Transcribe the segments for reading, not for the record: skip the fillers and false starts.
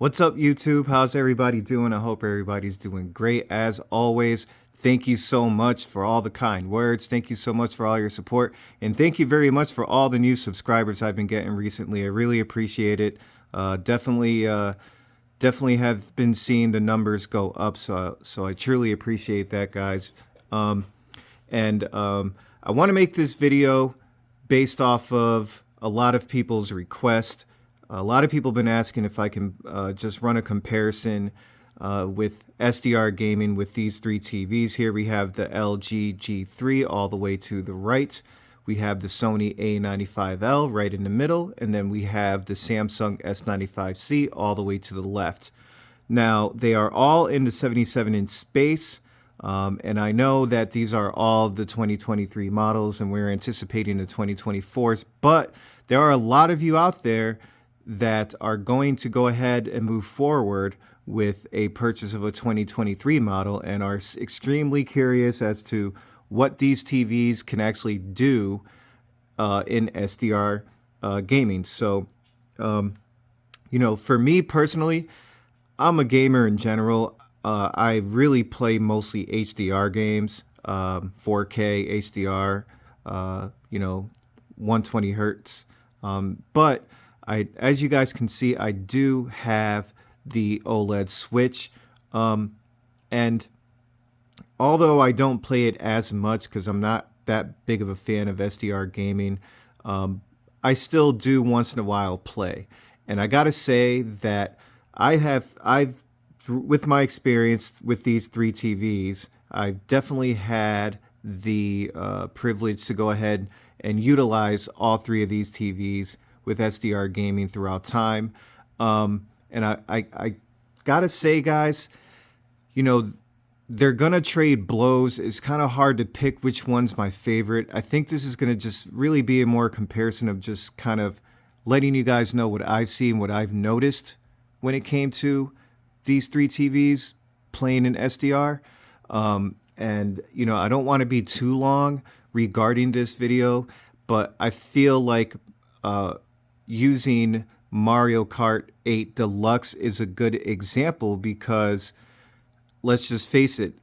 What's up, YouTube? How's everybody doing? I hope everybody's doing great. As always, thank you so much for all the kind words. Thank you so much for all your support. And thank you very much for all the new subscribers I've been getting recently. I really appreciate it. Definitely have been seeing the numbers go up. So I truly appreciate that, guys. I want to make this video based off of a lot of people's requests. A lot of people have been asking if I can just run a comparison with SDR gaming with these three TVs here. We have the LG G3 all the way to the right. We have the Sony A95L right in the middle. And then we have the Samsung S95C all the way to the left. Now, they are all in the 77-inch space. And I know that these are all the 2023 models, and we're anticipating the 2024s. But there are a lot of you out there that are going to go ahead and move forward with a purchase of a 2023 model and are extremely curious as to what these TVs can actually do in SDR gaming. So, for me personally, I'm a gamer in general. I really play mostly HDR games, 4K HDR, 120 hertz. But as you guys can see, I do have the OLED switch. And although I don't play it as much because I'm not that big of a fan of SDR gaming, I still do once in a while play. And I gotta say that I've with my experience with these three TVs, I've definitely had the privilege to go ahead and utilize all three of these TVs with SDR gaming throughout time. And I gotta say, guys, they're gonna trade blows. It's kind of hard to pick which one's my favorite. I think this is gonna just really be a more comparison of just kind of letting you guys know what I've seen, what I've noticed when it came to these three TVs playing in SDR. I don't want to be too long regarding this video, but I feel like using Mario Kart 8 Deluxe is a good example because let's just face it,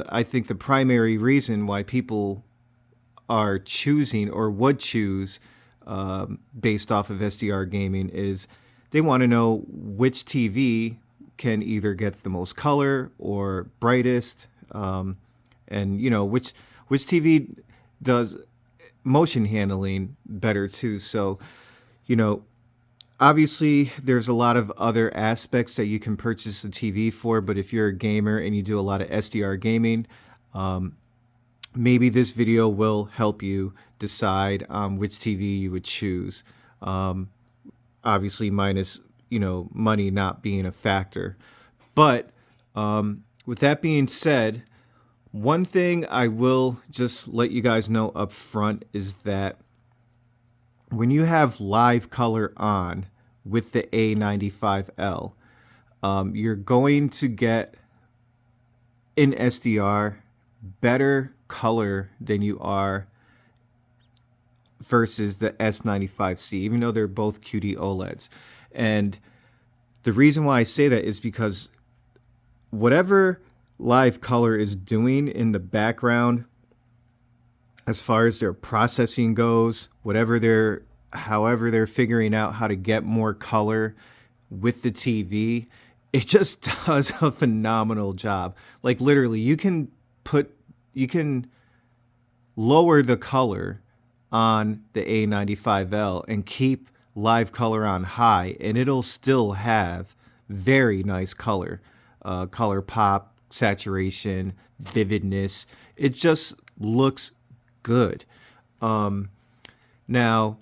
I think the primary reason why people are choosing or would choose based off of SDR gaming is they want to know which TV can either get the most color or brightest, and which TV does motion handling better too. So obviously there's a lot of other aspects that you can purchase a TV for, but if you're a gamer and you do a lot of SDR gaming, maybe this video will help you decide which TV you would choose. Obviously minus money not being a factor. But with that being said, one thing I will just let you guys know up front is that when you have live color on with the A95L, you're going to get in SDR better color than you are versus the S95C, even though they're both QD OLEDs. And the reason why I say that is because whatever live color is doing in the background, as far as their processing goes, however they're figuring out how to get more color with the TV, it just does a phenomenal job. Like literally, you can lower the color on the A95L and keep live color on high, and it'll still have very nice color, color pop, saturation, vividness. It just looks good. Now,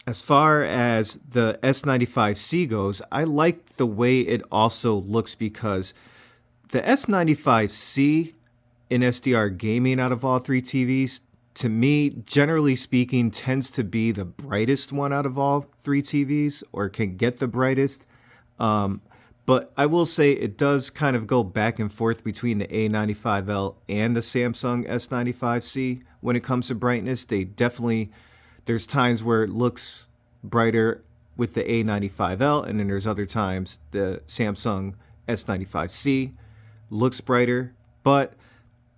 as far as the S95C goes, I like the way it also looks because the S95C in SDR gaming out of all three TVs, to me, generally speaking, tends to be the brightest one out of all three TVs, or can get the brightest. But I will say it does kind of go back and forth between the A95L and the Samsung S95C when it comes to brightness. There's times where it looks brighter with the A95L, and then there's other times the Samsung S95C looks brighter. But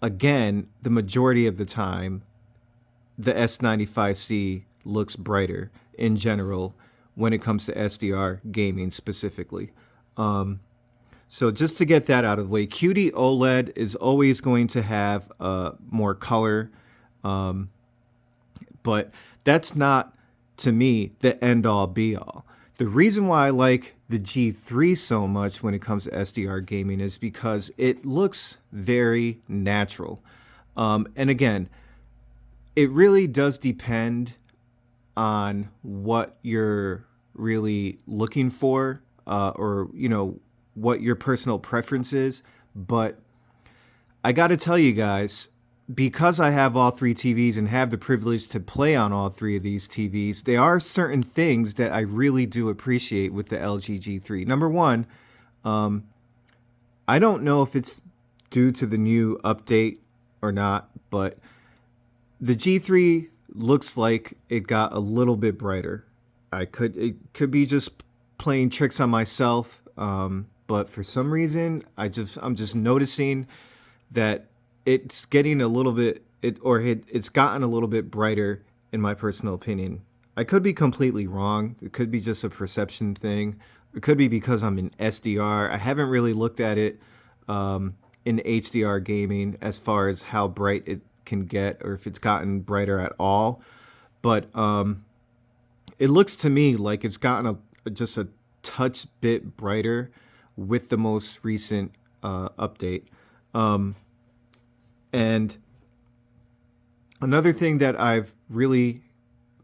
again, the majority of the time, the S95C looks brighter in general when it comes to SDR gaming specifically. So just to get that out of the way, QD OLED is always going to have more color, but that's not, to me, the end-all be-all. The reason why I like the G3 so much when it comes to SDR gaming is because it looks very natural. And again, it really does depend on what you're really looking for, or, you know, what your personal preference is. But I got to tell you guys, because I have all three TVs and have the privilege to play on all three of these TVs, there are certain things that I really do appreciate with the LG G3. Number one, I don't know if it's due to the new update or not, but the G3 looks like it got a little bit brighter. It could be just playing tricks on myself, but for some reason, I'm just noticing that it's getting a little bit, it's gotten a little bit brighter in my personal opinion. I could be completely wrong. It could be just a perception thing. It could be because I'm in SDR. I haven't really looked at it in HDR gaming as far as how bright it can get, or if it's gotten brighter at all. But it looks to me like it's gotten just a touch bit brighter with the most recent update. And another thing that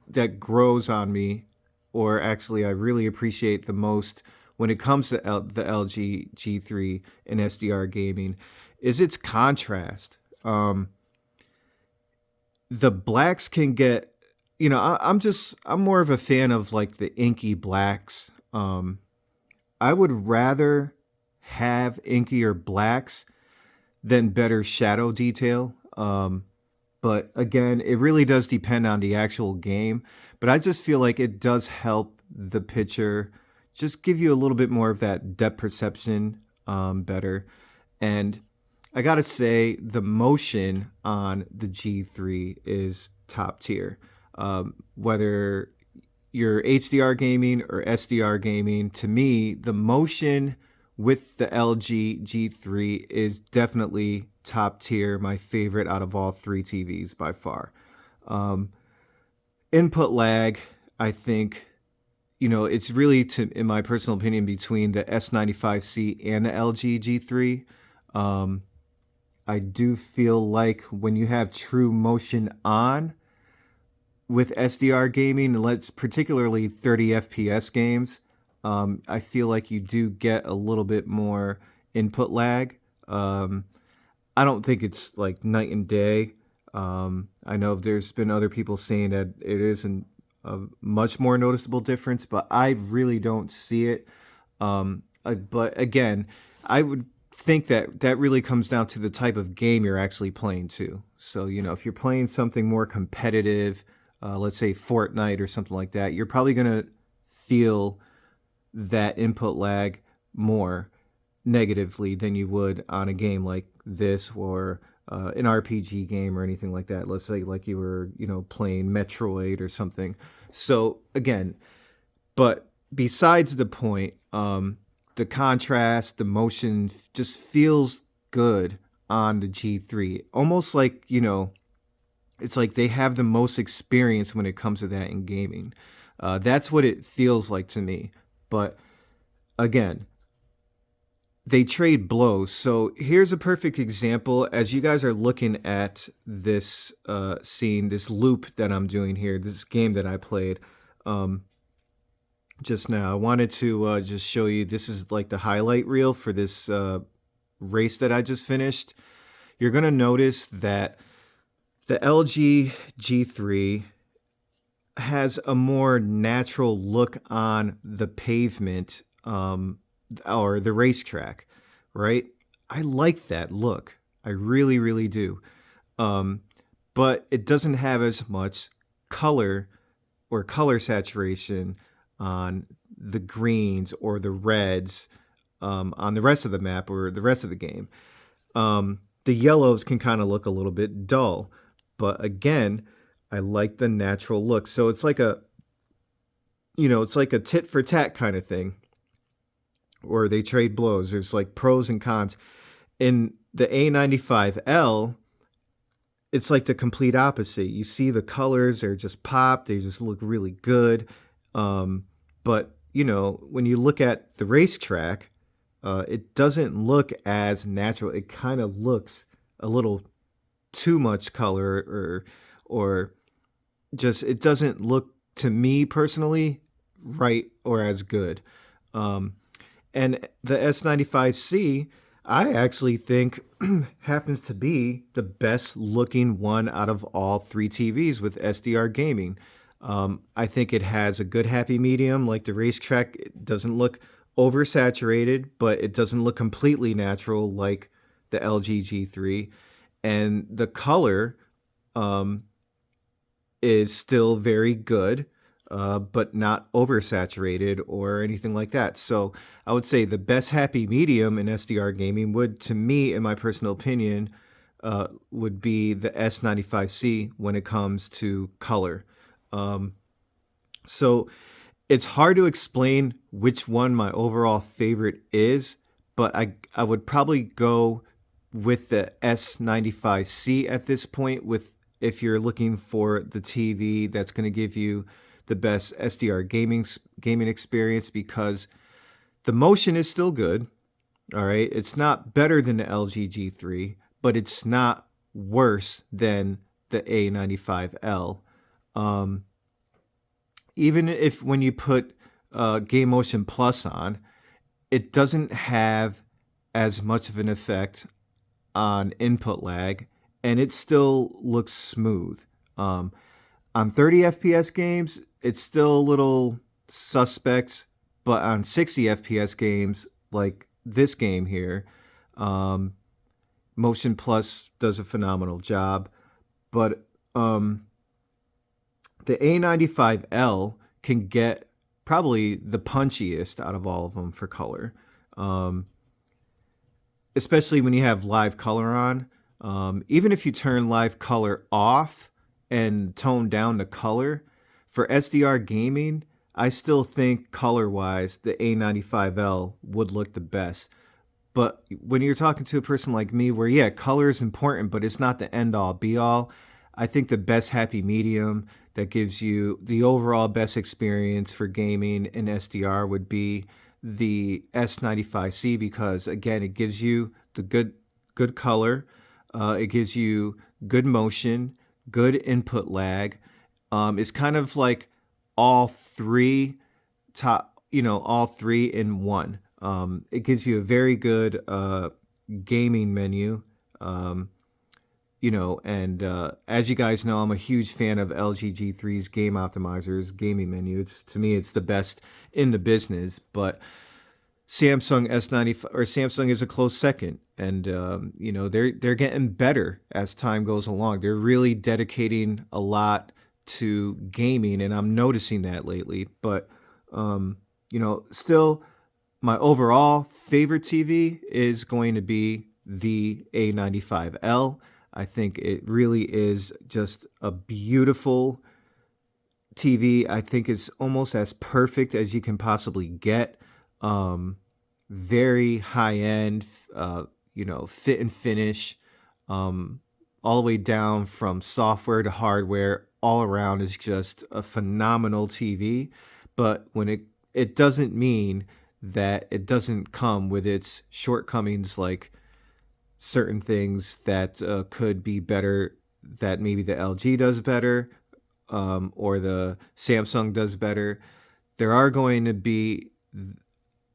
that grows on me, or actually I really appreciate the most when it comes to the LG G3 and SDR gaming, is its contrast. The blacks can get, you know, I'm more of a fan of like the inky blacks. I would rather have inkier blacks than better shadow detail. But again, it really does depend on the actual game. But I just feel like it does help the picture just give you a little bit more of that depth perception better. And I gotta say, the motion on the G3 is top tier. Whether you're HDR gaming or SDR gaming, to me, the motion with the LG G3 is definitely top tier, my favorite out of all three TVs by far. Input lag, I think, you know, it's really, in my personal opinion, between the S95C and the LG G3. I do feel like when you have true motion on with SDR gaming, let's particularly 30 FPS games, I feel like you do get a little bit more input lag. I don't think it's like night and day. I know there's been other people saying that it isn't a much more noticeable difference, but I really don't see it. But again, I would think that really comes down to the type of game you're actually playing too. So, you know, if you're playing something more competitive, let's say Fortnite or something like that, you're probably going to feel that input lag more negatively than you would on a game like this, or an RPG game or anything like that. Let's say like you were, you know, playing Metroid or something. So again, but besides the point, the contrast, the motion just feels good on the G3. Almost like, you know, it's like they have the most experience when it comes to that in gaming. That's what it feels like to me. But again, they trade blows. So here's a perfect example. As you guys are looking at this scene, this loop that I'm doing here, this game that I played just now, I wanted to just show you, this is like the highlight reel for this race that I just finished. You're going to notice that the LG G3 has a more natural look on the pavement, or the racetrack, right? I like that look. I really, really do. But it doesn't have as much color or color saturation on the greens or the reds on the rest of the map or the rest of the game. The yellows can kind of look a little bit dull, but again, I like the natural look. So it's like it's like a tit for tat kind of thing, or they trade blows. There's like pros and cons. In the A95L, it's like the complete opposite. You see the colors, they're just pop, they just look really good. But, when you look at the racetrack, it doesn't look as natural. It kind of looks a little too much color, or just it doesn't look to me personally right or as good. And the S95C, I actually think happens to be the best looking one out of all three TVs with SDR gaming. I think it has a good happy medium. Like the racetrack, it doesn't look oversaturated, but it doesn't look completely natural like the LG G3. And the color is still very good, but not oversaturated or anything like that. So I would say the best happy medium in SDR gaming would, to me, in my personal opinion, would be the S95C when it comes to color. So it's hard to explain which one my overall favorite is, but I would probably go with the S95C at this point, with if you're looking for the TV that's going to give you the best SDR gaming experience, because the motion is still good. All right, it's not better than the LG G3, but it's not worse than the A95L. Even if when you put Game Motion Plus on, it doesn't have as much of an effect on input lag, and it still looks smooth. On 30 FPS games, it's still a little suspect, but on 60 FPS games, like this game here, Motion Plus does a phenomenal job. But the A95L can get probably the punchiest out of all of them for color, especially when you have live color on. Even if you turn live color off and tone down the color, for SDR gaming, I still think color-wise, the A95L would look the best. But when you're talking to a person like me, where, yeah, color is important, but it's not the end-all, be-all, I think the best happy medium that gives you the overall best experience for gaming in SDR would be the S95C, because, again, it gives you the good color, it gives you good motion, good input lag. It's kind of like all three all three in one. It gives you a very good gaming menu. And as you guys know, I'm a huge fan of LG G3's Game Optimizer's gaming menu. To me, it's the best in the business. But Samsung S95 or Samsung is a close second, and they're getting better as time goes along. They're really dedicating a lot to gaming, and I'm noticing that lately. But still, my overall favorite TV is going to be the A95L. I think it really is just a beautiful TV. I think it's almost as perfect as you can possibly get. Very high end, fit and finish, all the way down from software to hardware. All around is just a phenomenal TV. But when it doesn't mean that it doesn't come with its shortcomings, like certain things that could be better, that maybe the LG does better, or the Samsung does better. There are going to be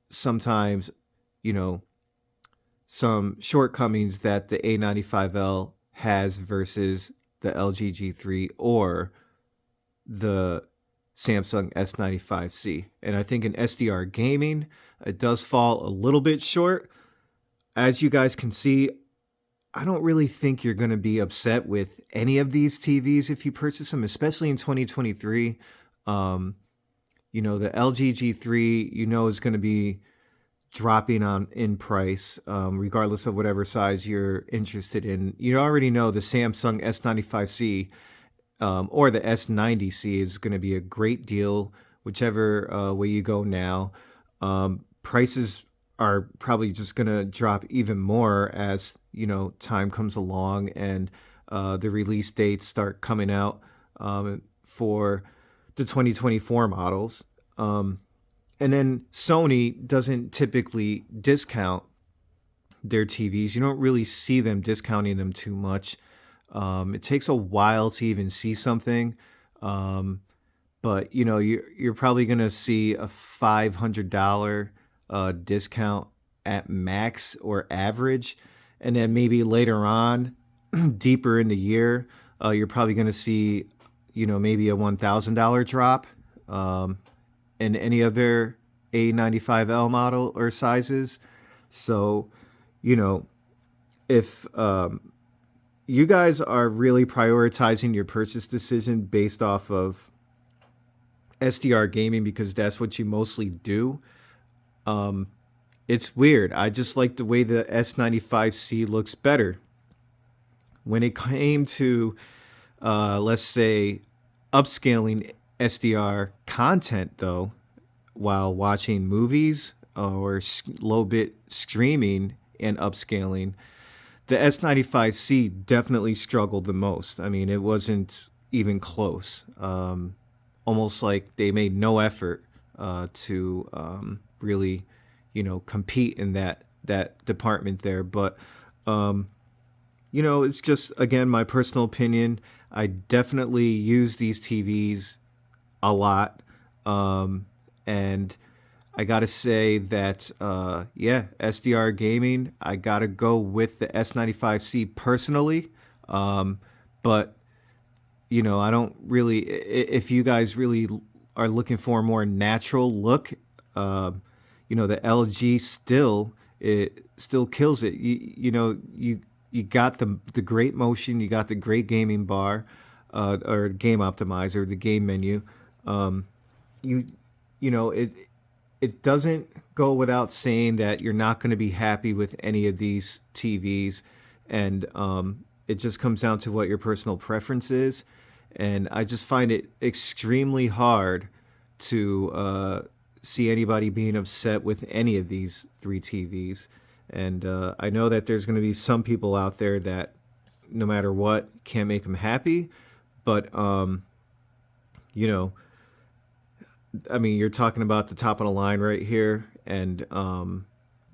sometimes, some shortcomings that the A95L has versus the LG G3 or the Samsung S95C. And I think in SDR gaming, it does fall a little bit short. As you guys can see, I don't really think you're going to be upset with any of these TVs if you purchase them, especially in 2023. The LG G3, is going to be dropping on in price, regardless of whatever size you're interested in. You already know the Samsung S95C, or the S90C is going to be a great deal, whichever way you go now. Prices are probably just going to drop even more as time comes along and the release dates start coming out for the 2024 models. And then Sony doesn't typically discount their TVs. You don't really see them discounting them too much. It takes a while to even see something. Um, but you're probably gonna see a $500 discount at max or average, and then maybe later on, deeper in the year, you're probably gonna see, maybe a $1,000 drop. In any other A95L model or sizes. So, you know, if you guys are really prioritizing your purchase decision based off of SDR gaming because that's what you mostly do, um, it's weird. I just like the way the S95C looks better. When it came to, let's say, upscaling SDR content, though, while watching movies or low bit streaming and upscaling, the S95C definitely struggled the most. I mean, it wasn't even close. Almost like they made no effort to really, compete in that department there. But it's just again my personal opinion. I definitely use these TVs a lot, and I gotta say that yeah, SDR gaming. I gotta go with the S95C personally, but I don't really. If you guys really are looking for a more natural look, the LG still kills it. You got the great motion, you got the great gaming bar, or game optimizer, the game menu. You it doesn't go without saying that you're not going to be happy with any of these TVs, and it just comes down to what your personal preference is. And I just find it extremely hard to see anybody being upset with any of these three TVs. And I know that there's going to be some people out there that, no matter what, can't make them happy. But you know, I mean, you're talking about the top of the line right here, and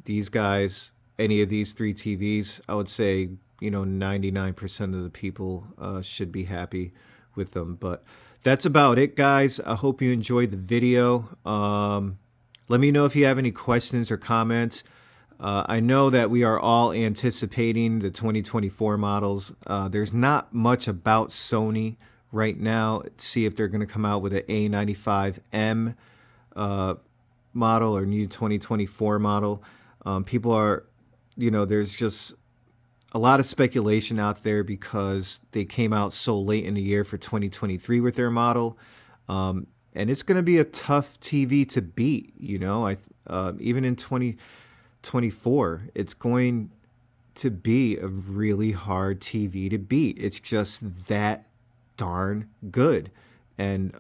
these guys, any of these three TVs, I would say 99% of the people should be happy with them. But that's about it, guys. I hope you enjoyed the video. Let me know if you have any questions or comments. I know that we are all anticipating the 2024 models. There's not much about Sony right now. See if they're going to come out with an A95M model or new 2024 model. People are, there's just a lot of speculation out there because they came out so late in the year for 2023 with their model. And it's going to be a tough TV to beat, even in 2024, it's going to be a really hard TV to beat. It's just that darn good. And,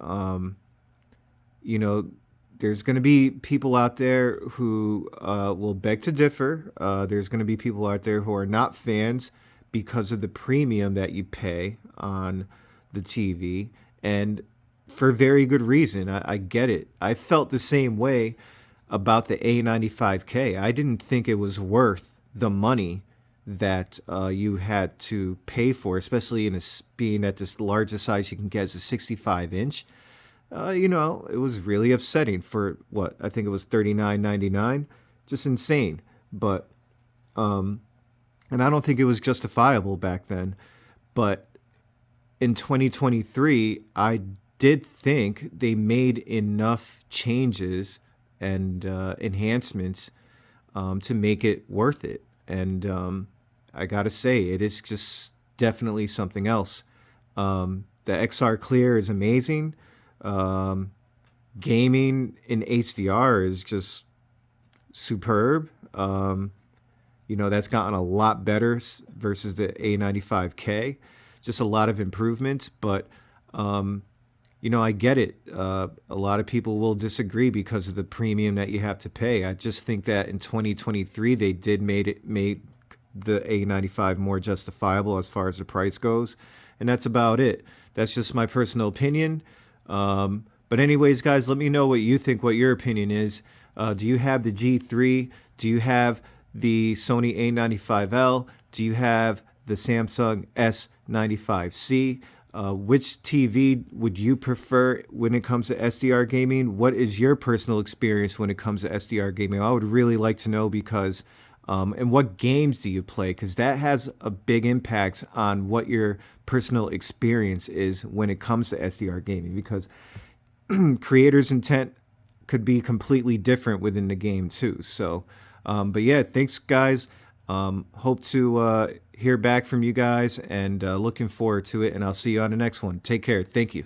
there's going to be people out there who will beg to differ. There's going to be people out there who are not fans because of the premium that you pay on the TV. And for very good reason. I get it. I felt the same way about the A95K. I didn't think it was worth the money that you had to pay for, especially in being at this largest size you can get is a 65-inch. It was really upsetting for what I think it was $39.99, just insane. But and I don't think it was justifiable back then. But in 2023, I did think they made enough changes and enhancements to make it worth it. And I gotta say, it is just definitely something else. The XR Clear is amazing. gaming in HDR is just superb. You know, that's gotten a lot better versus the A95K. Just a lot of improvements, but you know, I get it. A lot of people will disagree because of the premium that you have to pay. I just think that in 2023 they did made the A95 more justifiable as far as the price goes, and that's about it. That's just my personal opinion. But anyways, guys, let me know what you think. What your opinion is. Do you have the G3? Do you have the Sony A95L? Do you have the Samsung S95C? Which TV would you prefer when it comes to SDR gaming? What is your personal experience when it comes to SDR gaming? I would really like to know because, and what games do you play? Because that has a big impact on what your personal experience is when it comes to SDR gaming. Because creators' intent could be completely different within the game too. So, but yeah, thanks guys. Hope to hear back from you guys and looking forward to it. And I'll see you on the next one. Take care. Thank you.